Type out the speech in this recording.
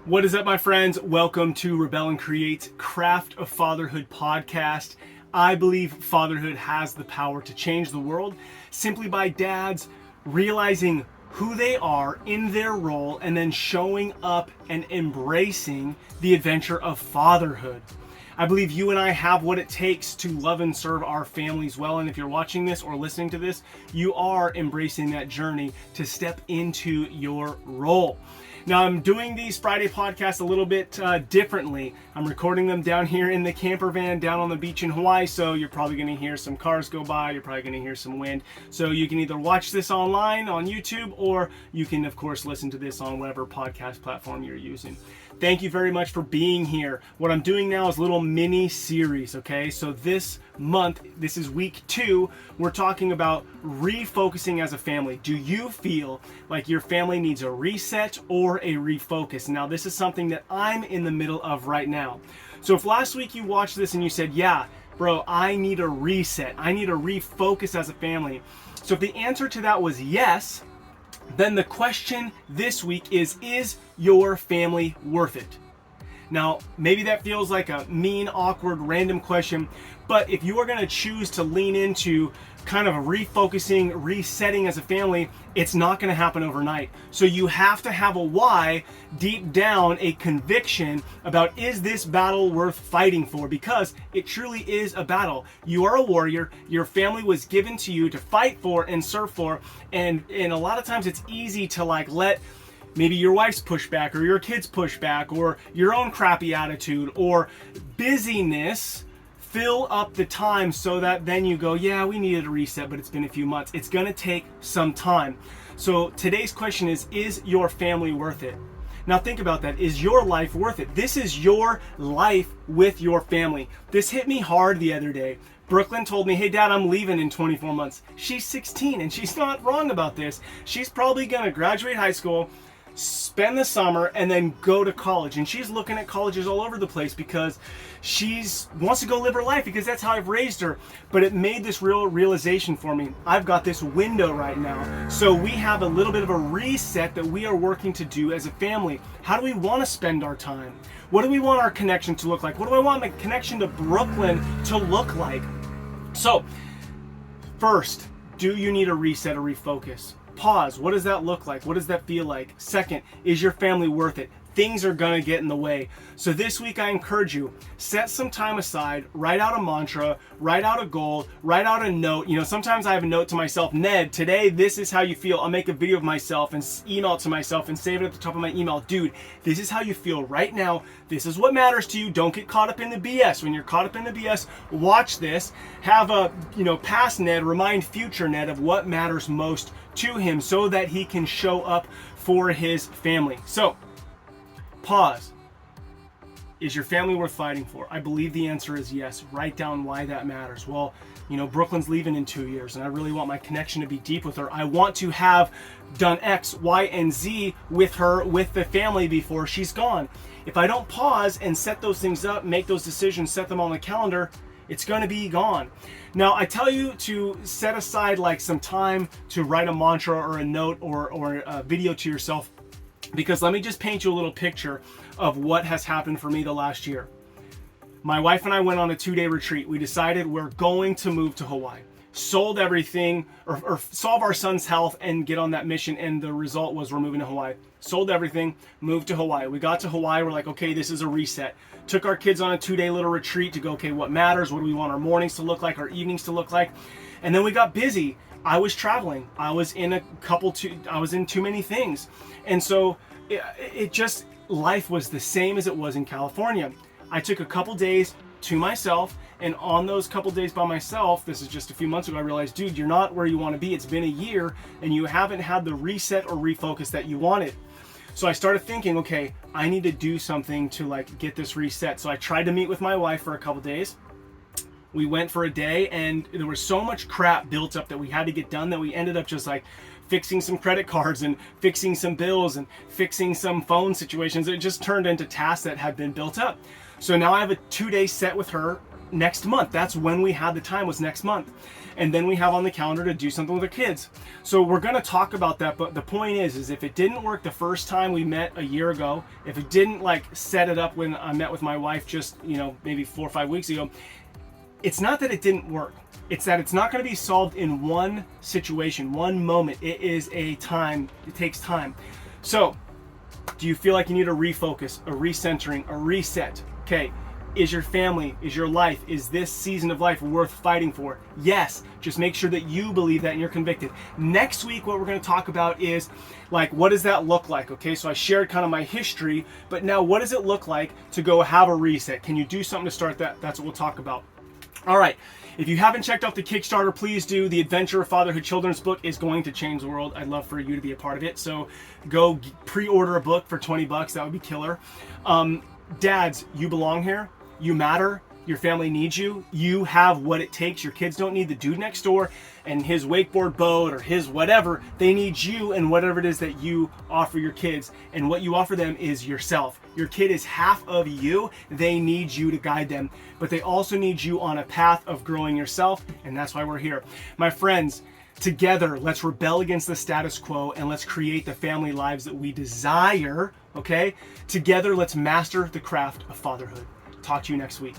What is up, my friends? Welcome to Rebel and Create's Craft of Fatherhood podcast. I believe fatherhood has the power to change the world simply by dads realizing who they are in their role and then showing up and embracing the adventure of fatherhood. I believe you and I have what it takes to love and serve our families well. And if you're watching this or listening to this, you are embracing that journey to step into your role. Now, I'm doing these Friday podcasts a little bit differently. I'm recording them down here in the camper van down on the beach in Hawaii, so you're probably going to hear some cars go by, you're probably going to hear some wind. So you can either watch this online on YouTube, or you can, of course, listen to this on whatever podcast platform you're using. Thank you very much for being here. What I'm doing now is a little mini series, okay? So this month, this is week 2, we're talking about refocusing as a family. Do you feel like your family needs a reset or a refocus? Now, this is something that I'm in the middle of right now. So if last week you watched this and you said, yeah, bro, I need a reset, I need a refocus as a family. So if the answer to that was yes, then the question this week is your family worth it? Now, maybe that feels like a mean, awkward, random question, but if you are going to choose to lean into kind of refocusing, resetting as a family, it's not going to happen overnight. So you have to have a why deep down, a conviction about, is this battle worth fighting for? Because it truly is a battle. You are a warrior. Your family was given to you to fight for and serve for. And a lot of times it's easy to let maybe your wife's pushback or your kids' pushback or your own crappy attitude or busyness fill up the time so that then you go, yeah, we needed a reset, but it's been a few months. It's going to take some time. So today's question is your family worth it? Now think about that. Is your life worth it? This is your life with your family. This hit me hard the other day. Brooklyn told me, hey dad, I'm leaving in 24 months. She's 16 and she's not wrong about this. She's probably going to graduate high school, spend the summer, and then go to college. And she's looking at colleges all over the place because she wants to go live her life, because that's how I've raised her. But it made this real realization for me. I've got this window right now. So we have a little bit of a reset that we are working to do as a family. How do we want to spend our time? What do we want our connection to look like? What do I want my connection to Brooklyn to look like? So first, do you need a reset, a refocus? Pause. What does that look like? What does that feel like? Second, is your family worth it? Things are going to get in the way. So this week I encourage you, set some time aside, write out a mantra, write out a goal, write out a note. Sometimes I have a note to myself, Ned, today this is how you feel. I'll make a video of myself and email it to myself and save it at the top of my email. Dude, this is how you feel right now. This is what matters to you. Don't get caught up in the BS. When you're caught up in the BS, watch this. Have a, past Ned remind future Ned of what matters most to him so that he can show up for his family. So, pause. Is your family worth fighting for? I believe the answer is yes. Write down why that matters. Well, Brooklyn's leaving in 2 years and I really want my connection to be deep with her. I want to have done X, Y, and Z with her, with the family before she's gone. If I don't pause and set those things up, make those decisions, set them on the calendar, it's going to be gone. Now, I tell you to set aside some time to write a mantra or a note or a video to yourself, because let me just paint you a little picture of what has happened for me the last year. My wife and I went on a 2-day retreat. We decided we're going to move to Hawaii. Sold everything or solve our son's health and get on that mission, and the result was we're moving to Hawaii. Sold everything, moved to Hawaii. We got to Hawaii, we're like, okay, this is a reset. Took our kids on a 2-day little retreat to go, okay, what matters? What do we want our mornings to look like, our evenings to look like? And then we got busy. I was traveling. I was in too many things. And so it just, life was the same as it was in California. I took a couple days to myself, and on those couple days by myself, this is just a few months ago, I realized, dude, you're not where you want to be. It's been a year and you haven't had the reset or refocus that you wanted. So I started thinking, okay, I need to do something to get this reset. So I tried to meet with my wife for a couple days. We went for a day and there was so much crap built up that we had to get done that we ended up just fixing some credit cards and fixing some bills and fixing some phone situations. It just turned into tasks that had been built up. So now I have a 2-day set with her next month. That's when we had the time, was next month. And then we have on the calendar to do something with our kids. So we're going to talk about that. But the point is if it didn't work the first time we met a year ago, if it didn't like set it up when I met with my wife just, maybe 4 or 5 weeks ago, it's not that it didn't work. It's that it's not going to be solved in one situation, one moment. It is a time. It takes time. So do you feel like you need a refocus, a recentering, a reset? Okay. Is your family, is your life, is this season of life worth fighting for? Yes. Just make sure that you believe that and you're convicted. Next week, what we're going to talk about is like, what does that look like? Okay, so I shared kind of my history, but now what does it look like to go have a reset? Can you do something to start that? That's what we'll talk about. All right. If you haven't checked out the Kickstarter, please do. The Adventure of Fatherhood children's book is going to change the world. I'd love for you to be a part of it. So go pre-order a book for $20. That would be killer. Dads, you belong here. You matter. Your family needs you. You have what it takes. Your kids don't need the dude next door and his wakeboard boat or his whatever. They need you and whatever it is that you offer your kids. And what you offer them is yourself. Your kid is half of you. They need you to guide them, but they also need you on a path of growing yourself. And that's why we're here. My friends, together, let's rebel against the status quo and let's create the family lives that we desire. Okay? Together, let's master the craft of fatherhood. Talk to you next week.